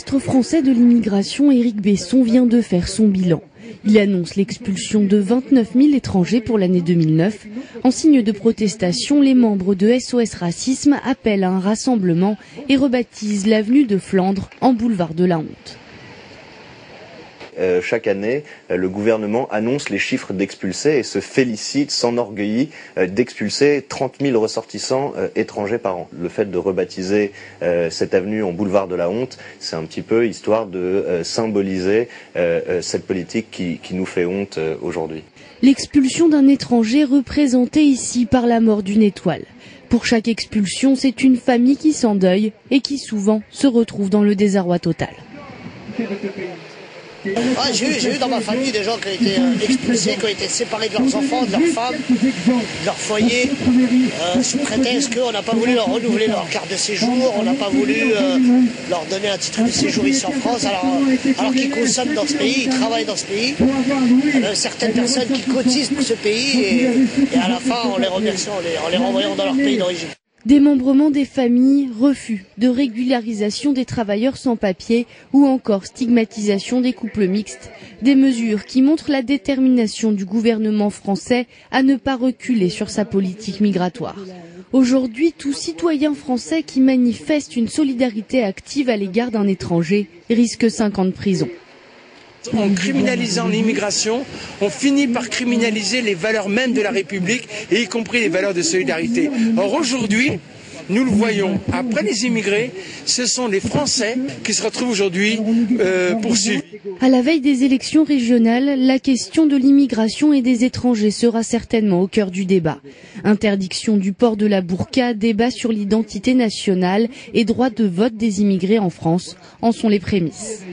ministre français de l'immigration, Éric Besson, vient de faire son bilan. Il annonce l'expulsion de 29 000 étrangers pour l'année 2009. En signe de protestation, les membres de SOS Racisme appellent à un rassemblement et rebaptisent l'avenue de Flandre en boulevard de la honte. Chaque année, le gouvernement annonce les chiffres d'expulsés et se félicite, s'enorgueillit d'expulser 30 000 ressortissants étrangers par an. Le fait de rebaptiser cette avenue en boulevard de la honte, c'est un petit peu histoire de symboliser cette politique qui nous fait honte aujourd'hui. L'expulsion d'un étranger représentée ici par la mort d'une étoile. Pour chaque expulsion, c'est une famille qui s'endeuille et qui souvent se retrouve dans le désarroi total. J'ai eu dans ma famille des gens qui ont été expulsés, qui ont été séparés de leurs enfants, de leurs femmes, de leur foyer, sous prétexte qu'on n'a pas voulu leur renouveler leur carte de séjour, on n'a pas voulu leur donner un titre de séjour ici en France, alors qu'ils consomment dans ce pays, ils travaillent dans ce pays. Il y a certaines personnes qui cotisent pour ce pays et à la fin on les remercie en les renvoyant dans leur pays d'origine. Démembrement des familles, refus de régularisation des travailleurs sans papier ou encore stigmatisation des couples mixtes. Des mesures qui montrent la détermination du gouvernement français à ne pas reculer sur sa politique migratoire. Aujourd'hui, tout citoyen français qui manifeste une solidarité active à l'égard d'un étranger risque 5 ans de prison. En criminalisant l'immigration, on finit par criminaliser les valeurs mêmes de la République, et y compris les valeurs de solidarité. Or aujourd'hui, nous le voyons, après les immigrés, ce sont les Français qui se retrouvent aujourd'hui poursuivis. À la veille des élections régionales, la question de l'immigration et des étrangers sera certainement au cœur du débat. Interdiction du port de la burqa, débat sur l'identité nationale et droit de vote des immigrés en France en sont les prémices.